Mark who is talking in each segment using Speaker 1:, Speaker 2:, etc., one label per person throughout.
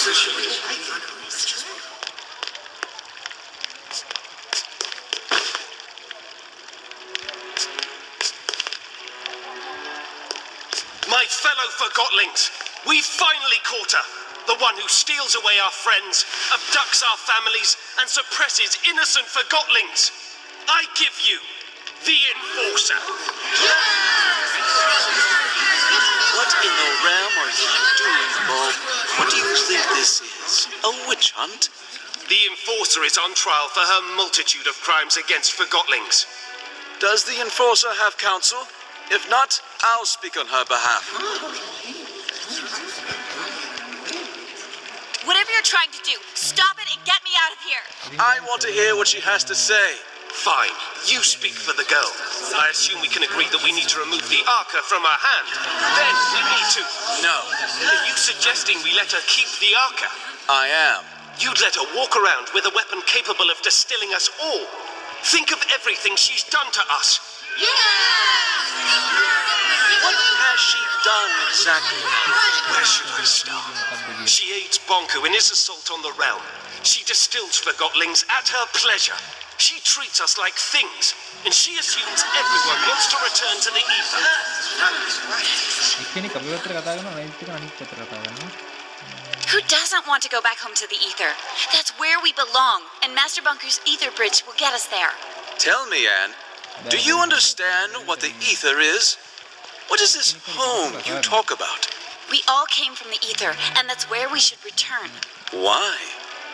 Speaker 1: My fellow Forgotlings, we've finally caught her. The one who steals away our friends, abducts our families, and suppresses innocent Forgotlings. I give you the Enforcer.
Speaker 2: What in the realm are you doing, Bob? What do you think this is? A witch hunt?
Speaker 1: The Enforcer is on trial for her multitude of crimes against Forgotlings.
Speaker 2: Does the Enforcer have counsel? If not, I'll speak on her behalf.
Speaker 3: Whatever you're trying to do, stop it and get me out of here.
Speaker 2: I want to hear what she has to say.
Speaker 1: Fine, you speak for the girl. I assume we can agree that we need to remove the Arca from her hand. Then we need to...
Speaker 2: No.
Speaker 1: Are you suggesting we let her keep the Arca?
Speaker 2: I am.
Speaker 1: You'd let her walk around with a weapon capable of distilling us all. Think of everything she's done to us.
Speaker 2: What has she done exactly?
Speaker 1: Where should I start? She aids Bonku in his assault on the realm. She distills Forgotlings at her pleasure. She treats us like things, and she assumes everyone wants to return to the ether.
Speaker 3: Who doesn't want to go back home to the ether? That's where we belong, and Master Bunku's ether bridge will get us there.
Speaker 2: Tell me, Anne, do you understand what the ether is? What is this home you talk about?
Speaker 3: We all came from the ether, and that's where we should return.
Speaker 2: Why?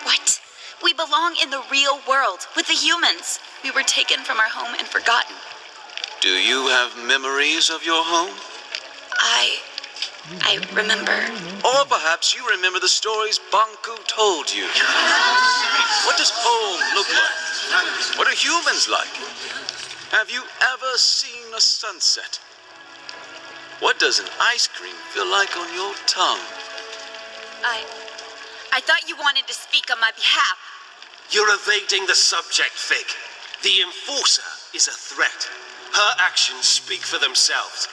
Speaker 3: What? We belong in the real world, with the humans. We were taken from our home and forgotten.
Speaker 2: Do you have memories of your home?
Speaker 3: I remember.
Speaker 2: Or perhaps you remember the stories Bonku told you. What does home look like? What are humans like? Have you ever seen a sunset? What does an ice cream feel like on your tongue?
Speaker 3: I thought you wanted to speak on my behalf.
Speaker 1: You're evading the subject, Fig. The Enforcer is a threat. Her actions speak for themselves.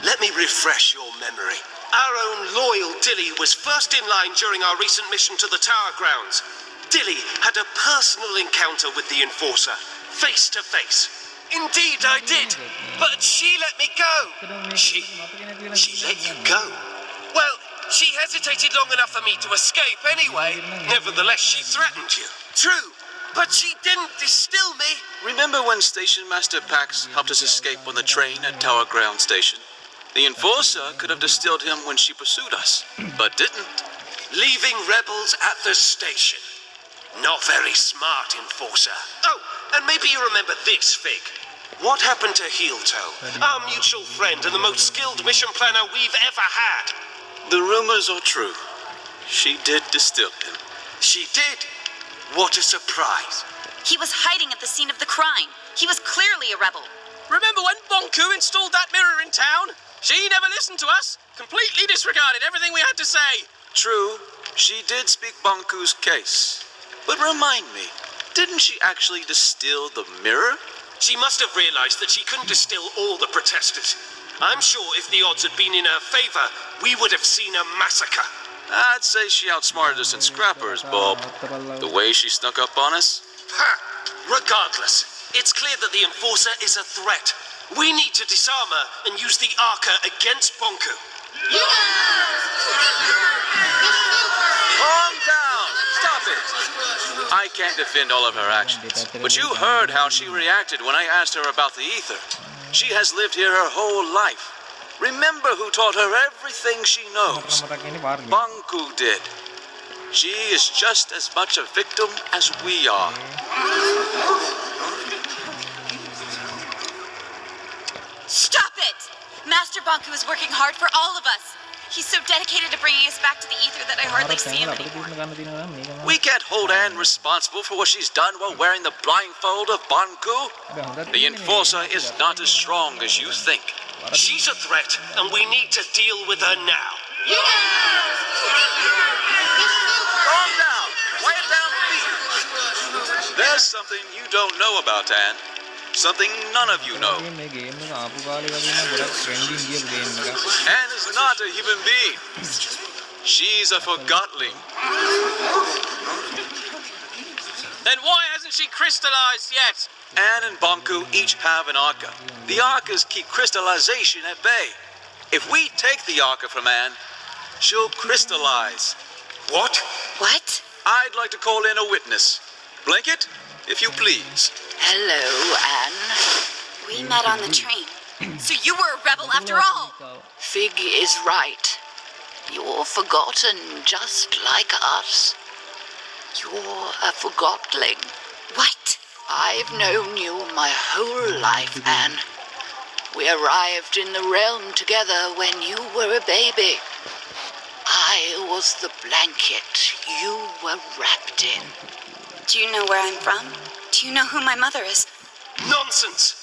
Speaker 1: Let me refresh your memory. Our own loyal Dilly was first in line during our recent mission to the Tower Grounds. Dilly had a personal encounter with the Enforcer, face to face. Indeed, I did. But she let me go. She let you go? Well, she hesitated long enough for me to escape anyway. Nevertheless, she threatened you. True, but she didn't distill me.
Speaker 2: Remember when Station Master Pax helped us escape on the train at Tower Ground Station? The Enforcer could have distilled him when she pursued us, but didn't.
Speaker 1: Leaving rebels at the station. Not very smart, Enforcer. Oh, and maybe you remember this, Fig. What happened to Heel-Toe, our mutual friend and the most skilled mission planner we've ever had?
Speaker 2: The rumors are true. She did distill him.
Speaker 1: She did? What a surprise.
Speaker 3: He was hiding at the scene of the crime. He was clearly a rebel.
Speaker 4: Remember when Bonku installed that mirror in town? She never listened to us. Completely disregarded everything we had to say.
Speaker 2: True, she did speak Bonku's case. But remind me, didn't she actually distill the mirror?
Speaker 1: She must have realized that she couldn't distill all the protesters. I'm sure if the odds had been in her favor, we would have seen a massacre.
Speaker 2: I'd say she outsmarted us in scrappers, Bob. The way she snuck up on us.
Speaker 1: Ha! Regardless, it's clear that the Enforcer is a threat. We need to disarm her and use the Arca against Bonku.
Speaker 2: Calm down! Stop it! I can't defend all of her actions, but you heard how she reacted when I asked her about the ether. She has lived here her whole life. Remember who taught her everything she knows. Bonku did. She is just as much a victim as we are.
Speaker 3: Stop it! Master Bonku is working hard for all of us. He's so dedicated to bringing us back to the ether that I hardly see him anymore.
Speaker 2: We can't hold Anne responsible for what she's done while wearing the blindfold of Bonku. The Enforcer is not as strong as you think.
Speaker 1: She's a threat, and we need to deal with her now.
Speaker 2: Calm down! Quiet down, please! There's something you don't know about Anne. Something none of you know. Anne is not a human being. She's a forgotling.
Speaker 4: Then why hasn't she crystallized yet?
Speaker 2: Anne and Bonku each have an Arca. The Arcas keep crystallization at bay. If we take the Arca from Anne, she'll crystallize.
Speaker 1: What?
Speaker 3: What?
Speaker 2: I'd like to call in a witness. Blanket, if you please.
Speaker 3: Hello, Anne. We met on the train. So you were a rebel after all.
Speaker 5: Fig is right. You're forgotten just like us. You're a forgotling.
Speaker 3: What?
Speaker 5: I've known you my whole life, Anne. We arrived in the realm together when you were a baby. I was the blanket you were wrapped in.
Speaker 3: Do you know where I'm from? Do you know who my mother is?
Speaker 1: Nonsense!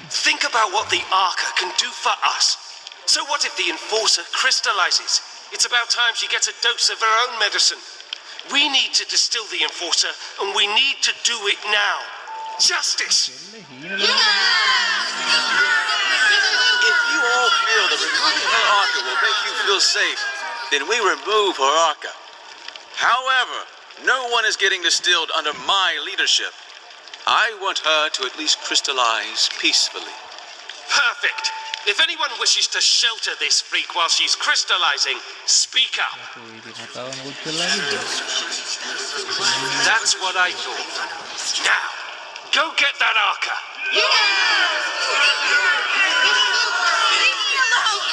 Speaker 1: Think about what the Arca can do for us. So what if the Enforcer crystallizes? It's about time she gets a dose of her own medicine. We need to distill the Enforcer, and we need to do it now. Justice!
Speaker 2: If you all feel that removing her Arca will make you feel safe, then we remove her Arca. However, no one is getting distilled under my leadership. I want her to at least crystallize peacefully.
Speaker 1: Perfect! If anyone wishes to shelter this freak while she's crystallizing, speak up. That's what I thought. Now, go get that Arca.
Speaker 3: Leave me alone!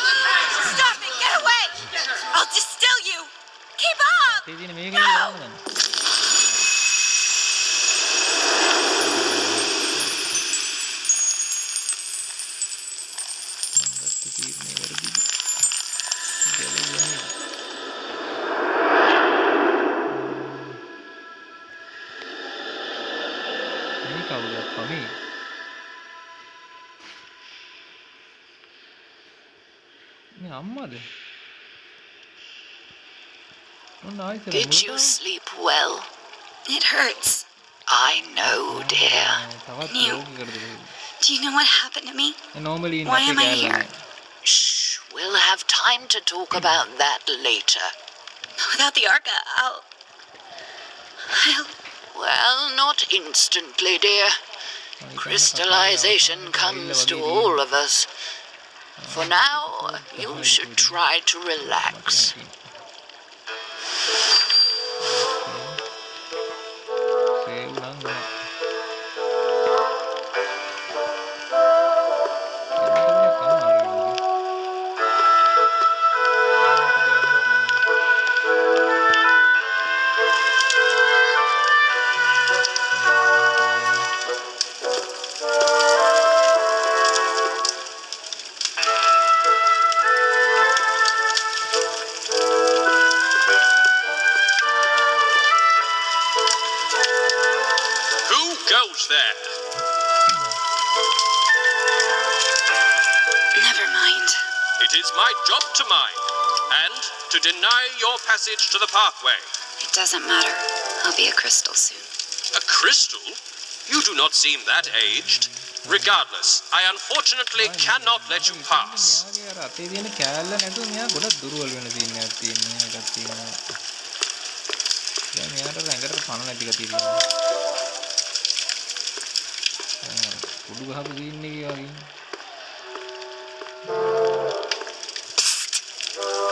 Speaker 3: Stop it! Get away! I'll distill you! Keep up! No!
Speaker 5: Did you sleep well?
Speaker 3: It hurts.
Speaker 5: I know, dear.
Speaker 3: Do you know what happened to me? Why am I here?
Speaker 5: Shh, we'll have time to talk about that later.
Speaker 3: Without the Arca, I'll...
Speaker 5: Well, not instantly, dear. Crystallization comes to all of us. For now, you should try to relax.
Speaker 4: There.
Speaker 3: Never mind.
Speaker 4: It is my job to mind, and to deny your passage to the pathway.
Speaker 3: It doesn't matter. I'll be a crystal soon.
Speaker 4: A crystal? You do not seem that aged. Regardless, I unfortunately cannot let you pass.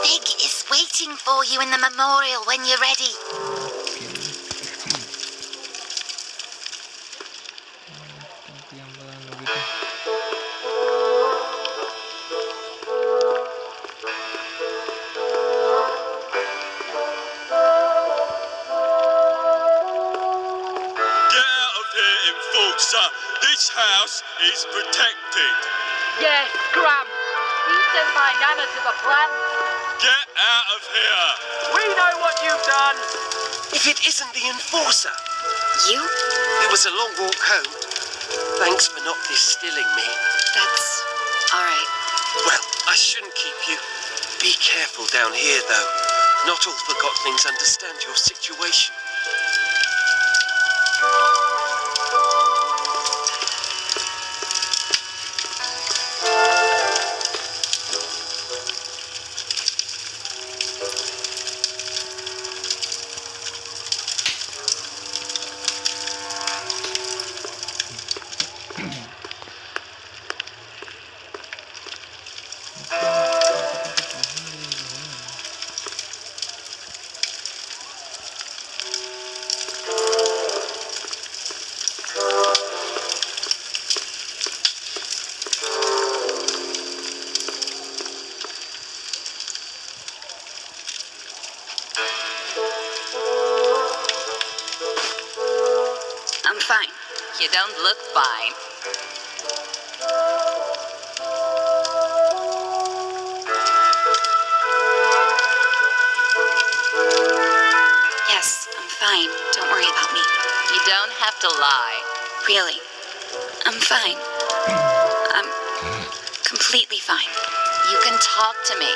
Speaker 3: Big is waiting for you in the memorial when you're ready.
Speaker 4: This house is protected.
Speaker 5: Yes, Scram. You sent my nana to the plant.
Speaker 4: Get out of here.
Speaker 1: We know what you've done. If it isn't the Enforcer.
Speaker 3: You?
Speaker 1: It was a long walk home. Thanks for not distilling me.
Speaker 3: That's all right.
Speaker 1: Well, I shouldn't keep you. Be careful down here, though. Not all Forgotlings understand your situation.
Speaker 3: You don't look fine. Yes, I'm fine. Don't worry about me. You don't have to lie. Really, I'm fine. I'm completely fine.
Speaker 5: You can talk to me.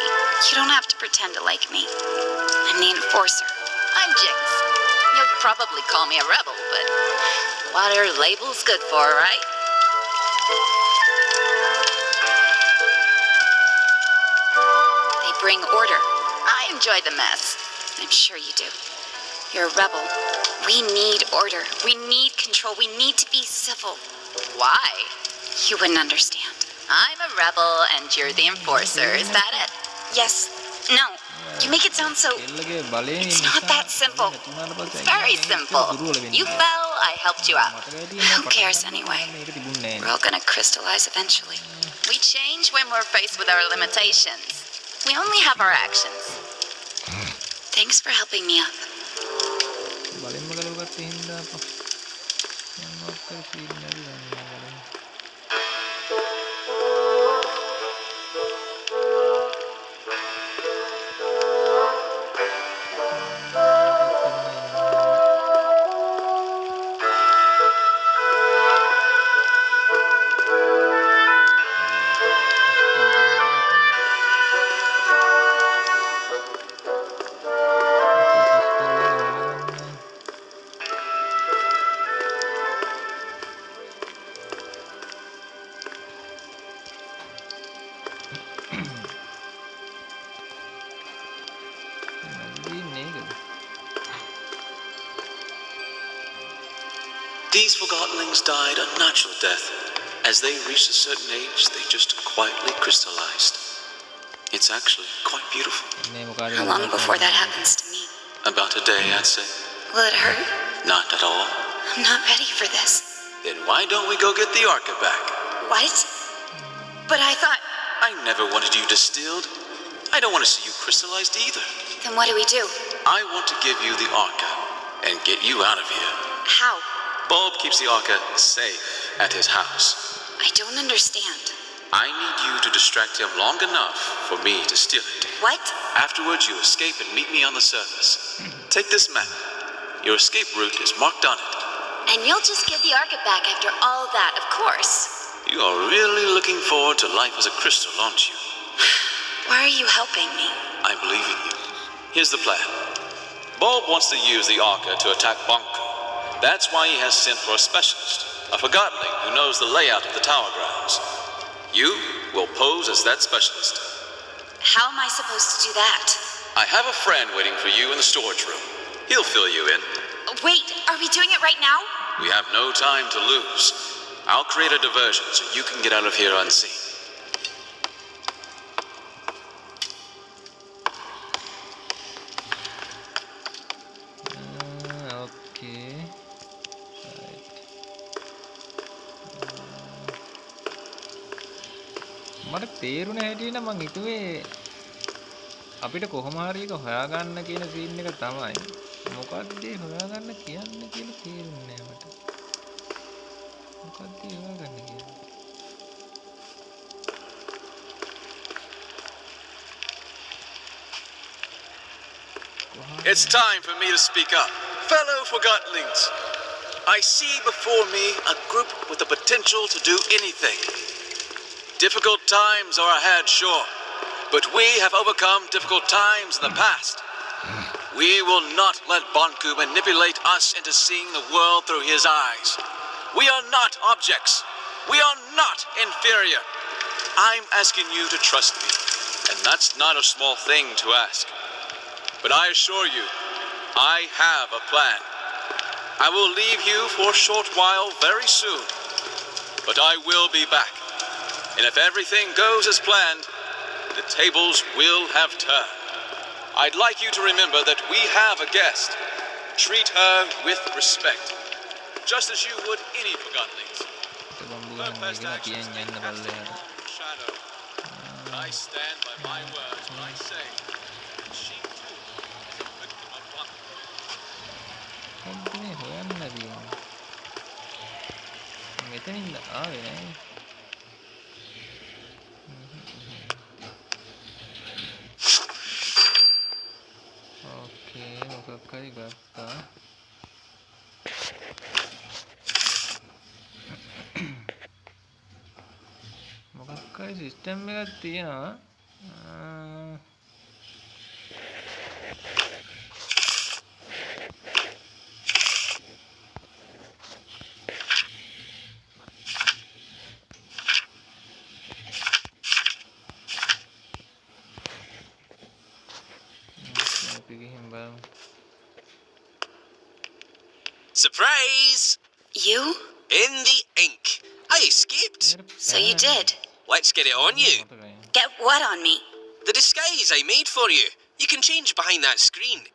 Speaker 3: You don't have to pretend to like me. I'm the enforcer.
Speaker 5: I'm Jinx. You'll probably call me a rebel, but what are labels good for, right?
Speaker 3: They bring order.
Speaker 5: I enjoy the mess.
Speaker 3: I'm sure you do. You're a rebel. We need order. We need control. We need to be civil.
Speaker 5: Why?
Speaker 3: You wouldn't understand.
Speaker 5: I'm a rebel and you're the enforcer. Is that it?
Speaker 3: Yes. No. You make it sound so... It's not that simple.
Speaker 5: It's very simple. You fell, I helped you out.
Speaker 3: Who cares anyway? We're all gonna crystallize eventually.
Speaker 5: We change when we're faced with our limitations. We only have our actions.
Speaker 3: Thanks for helping me up.
Speaker 2: These forgottenlings died a natural death. As they reached a certain age, they just quietly crystallized. It's actually quite beautiful.
Speaker 3: How long before that happens to me?
Speaker 2: About a day, I'd say.
Speaker 3: Will it hurt?
Speaker 2: Not at all.
Speaker 3: I'm not ready for this.
Speaker 2: Then why don't we go get the Arca back?
Speaker 3: What? But I thought...
Speaker 2: I never wanted you distilled. I don't want to see you crystallized either.
Speaker 3: Then what do we do?
Speaker 2: I want to give you the Arca and get you out of here.
Speaker 3: How?
Speaker 2: Bulb keeps the Arca safe at his house.
Speaker 3: I don't understand.
Speaker 2: I need you to distract him long enough for me to steal it.
Speaker 3: What?
Speaker 2: Afterwards, you escape and meet me on the surface. Take this map. Your escape route is marked on it.
Speaker 3: And you'll just give the Arca back after all that, of course.
Speaker 2: You are really looking forward to life as a crystal, aren't you?
Speaker 3: Why are you helping me?
Speaker 2: I believe in you. Here's the plan. Bulb wants to use the Arca to attack Bonko. That's why he has sent for a specialist, a forgottenling who knows the layout of the tower grounds. You will pose as that specialist.
Speaker 3: How am I supposed to do that?
Speaker 2: I have a friend waiting for you in the storage room. He'll fill you in.
Speaker 3: Wait, are we doing it right now?
Speaker 2: We have no time to lose. I'll create a diversion so you can get out of here unseen.
Speaker 6: Okay. Right. මට තේරුණ හැටියට මං හිතුවේ අපිට කොහොම හරි එක හොයාගන්න කියන සීන් එක තමයි. මොකක්ද හොයාගන්න කියන්නේ කියලා තේරුන්නේ නැහැ මට. මොකක්ද හොයාගන්න කියන්නේ?
Speaker 2: It's time for me to speak up. Fellow forgottenlings, I see before me a group with the potential to do anything. Difficult times are ahead, sure, but we have overcome difficult times in the past. We will not let Bonku manipulate us into seeing the world through his eyes. We are not objects. We are not inferior. I'm asking you to trust me, and that's not a small thing to ask. But I assure you, I have a plan. I will leave you for a short while very soon, but I will be back. And if everything goes as planned, the tables will have turned. I'd like you to remember that we have a guest. Treat her with respect, just as you would any forgottenlings. Her past actions may cast a shadow. But I stand by my words when I say she too is a victim of Bonko.
Speaker 6: හොඳනේ හොයන්න දියන්නේ. ආවේ නෑ. ඕකේ මොකක් හරි ගත්තා. මොකක් හරි system එකක් තියෙනවා.
Speaker 3: Surprise! You?
Speaker 4: In the ink. I escaped.
Speaker 3: So you did.
Speaker 4: Let's get it on you.
Speaker 3: Get what on me?
Speaker 4: The disguise I made for you. You can change behind that screen.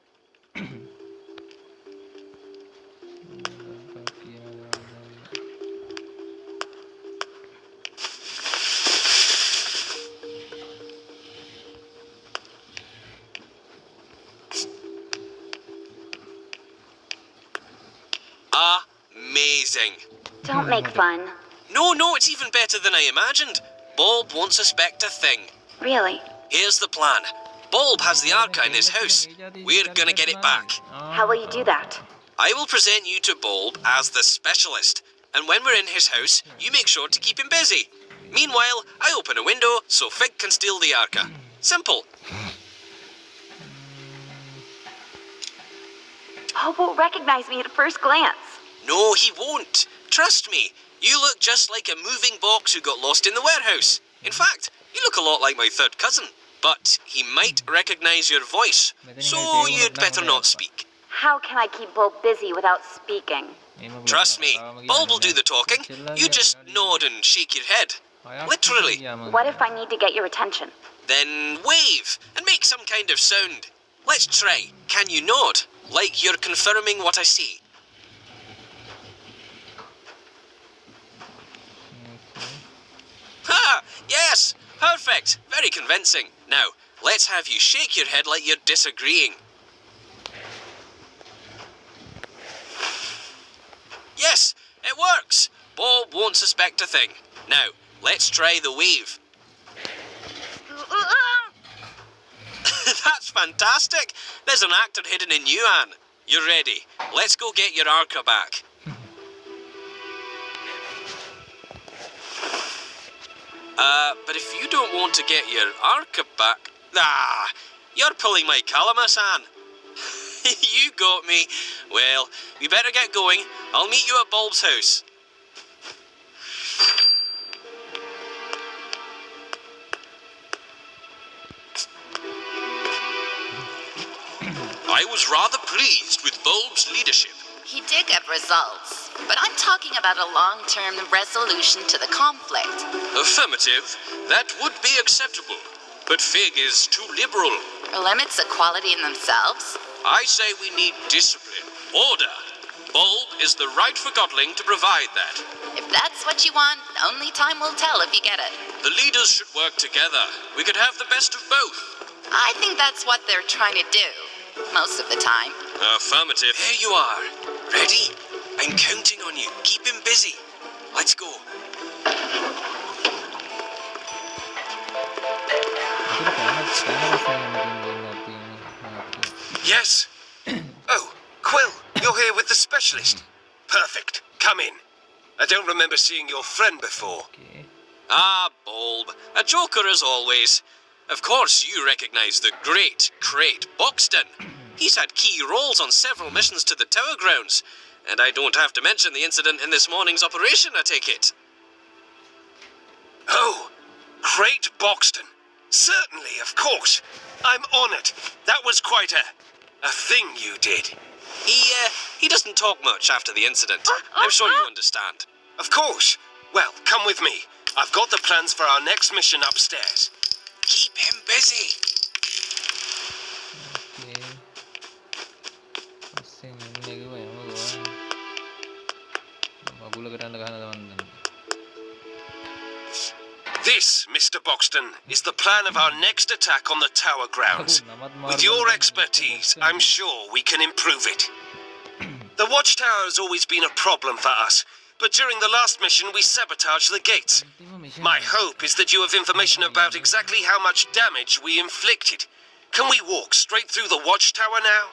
Speaker 4: Amazing.
Speaker 3: Don't make fun.
Speaker 4: No, it's even better than I imagined. Bulb won't suspect a thing.
Speaker 3: Really?
Speaker 4: Here's the plan. Bulb has the Arca in his house. We're gonna get it back.
Speaker 3: How will you do that?
Speaker 4: I will present you to Bulb as the specialist. And when we're in his house, you make sure to keep him busy. Meanwhile, I open a window so Fig can steal the Arca. Simple.
Speaker 3: Hope won't recognize me at first glance.
Speaker 4: No, he won't. Trust me. You look just like a moving box who got lost in the warehouse. In fact, you look a lot like my third cousin. But he might recognize your voice. So you'd better not speak.
Speaker 3: How can I keep Bulb busy without speaking?
Speaker 4: Trust me, Bulb will do the talking. You just nod and shake your head. Literally.
Speaker 3: What if I need to get your attention?
Speaker 4: Then wave and make some kind of sound. Let's try. Can you nod? Like you're confirming what I see. Ha! Yes! Perfect! Very convincing. Now, let's have you shake your head like you're disagreeing. Yes! It works! Bob won't suspect a thing. Now, let's try the wave. That's fantastic! There's an actor hidden in you, Anne. You're ready. Let's go get your Arca back. But if you don't want to get your Arca back... Ah, you're pulling my calamus, Anne. You got me. Well, we better get going. I'll meet you at Bulb's house. I was rather pleased with Bulb's leadership.
Speaker 5: He did get results, but I'm talking about a long-term resolution to the conflict.
Speaker 4: Affirmative. That would be acceptable. But Fig is too liberal.
Speaker 5: Are limits a quality in themselves?
Speaker 4: I say we need discipline, order. Bulb is the right for Godling to provide that.
Speaker 5: If that's what you want, only time will tell if you get it.
Speaker 4: The leaders should work together. We could have the best of both.
Speaker 5: I think that's what they're trying to do, most of the time.
Speaker 4: Affirmative. Here you are. Ready? I'm counting on you. Keep him busy. Let's go. Yes. Oh, Quill, you're here with the specialist. Perfect. Come in. I don't remember seeing your friend before. Ah, Bulb. A joker as always. Of course you recognize the great Crate Buxton. He's had key roles on several missions to the Tower Grounds. And I don't have to mention the incident in this morning's operation, I take it. Oh, Crate Buxton. Certainly, of course. I'm honoured. That was quite a thing you did. He doesn't talk much after the incident. I'm sure you understand. Of course. Well, come with me. I've got the plans for our next mission upstairs. Keep him busy. This, Mr. Buxton, is the plan of our next attack on the Tower Grounds. With your expertise, I'm sure we can improve it. The Watchtower has always been a problem for us,
Speaker 1: but during the last mission we sabotaged the gates. My hope is that you have information about exactly how much damage we inflicted. Can we walk straight through the watchtower now?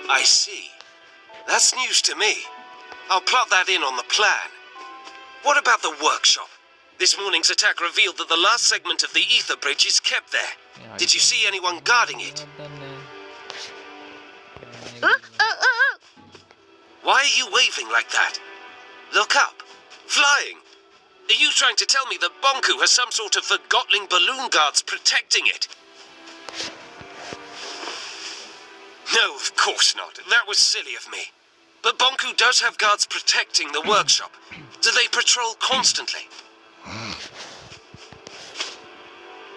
Speaker 1: I see. That's news to me. I'll plot that in on the plan. What about the workshop? This morning's attack revealed that the last segment of the ether bridge is kept there. Did you see anyone guarding it? Why are you waving like that? Look up. Flying. Are you trying to tell me that Bonku has some sort of forgotling balloon guards protecting it? No, of course not. That was silly of me. But Bonku does have guards protecting the workshop. Do they patrol constantly?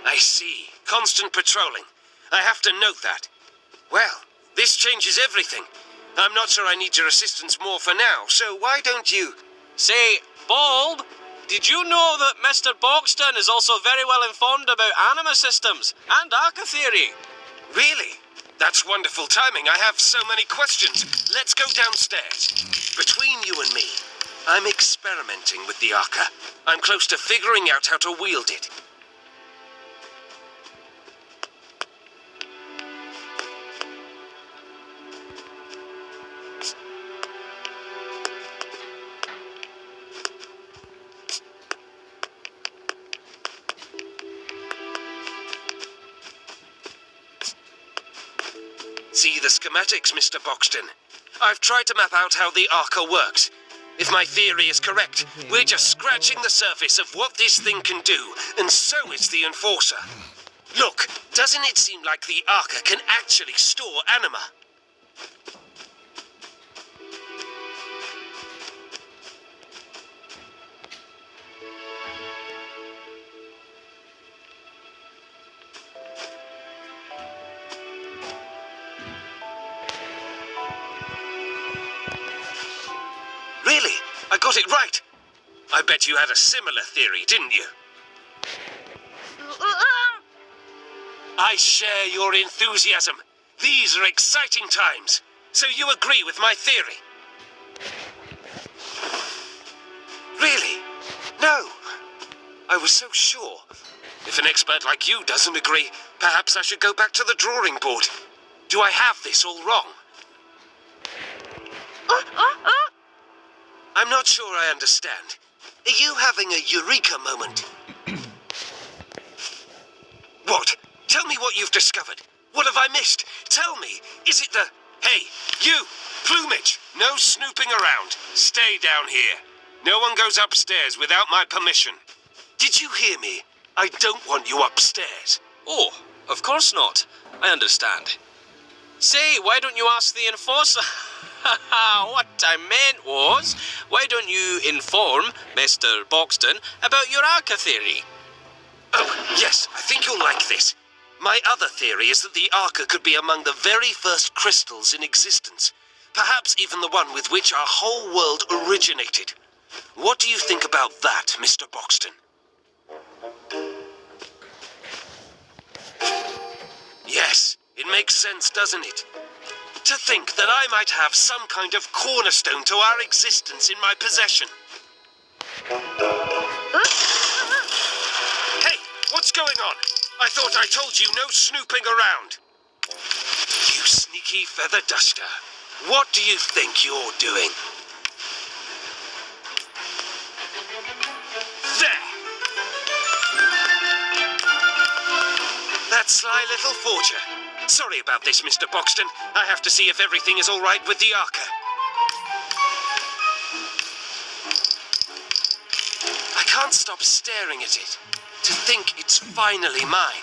Speaker 1: I see. Constant patrolling. I have to note that. Well, this changes everything. I'm not sure I need your assistance more for now, so why don't you...
Speaker 4: Say, Bulb, did you know that Mr. Boxton is also very well informed about anima systems and Arca theory?
Speaker 1: Really? That's wonderful timing. I have so many questions. Let's go downstairs. Between you and me, I'm experimenting with the Arca. I'm close to figuring out how to wield it. See the schematics, Mr. Boxton. I've tried to map out how the Arca works. If my theory is correct, we're just scratching the surface of what this thing can do, and so is the Enforcer. Look, doesn't it seem like the Arca can actually store anima? Really? I got it right. I bet you had a similar theory, didn't you? I share your enthusiasm. These are exciting times. So you agree with my theory? Really? No. I was so sure. If an expert like you doesn't agree, perhaps I should go back to the drawing board. Do I have this all wrong? I'm not sure I understand. Are you having a eureka moment? What? Tell me what you've discovered. What have I missed? Tell me. Is it the... Hey, you! Plumage! No snooping around. Stay down here. No one goes upstairs without my permission. Did you hear me? I don't want you upstairs.
Speaker 4: Oh, of course not. I understand. Say, why don't you ask the Enforcer? What I meant was, why don't you inform Mr. Boxton about your Arca theory?
Speaker 1: Oh, yes, I think you'll like this. My other theory is that the Arca could be among the very first crystals in existence. Perhaps even the one with which our whole world originated. What do you think about that, Mr. Boxton? Yes, it makes sense, doesn't it? To think that I might have some kind of cornerstone to our existence in my possession. Hey, what's going on? I thought I told you no snooping around. You sneaky feather duster. What do you think you're doing? There! That sly little forger. Sorry about this, Mr. Boxton. I have to see if everything is all right with the Arca. I can't stop staring at it. To think it's finally mine.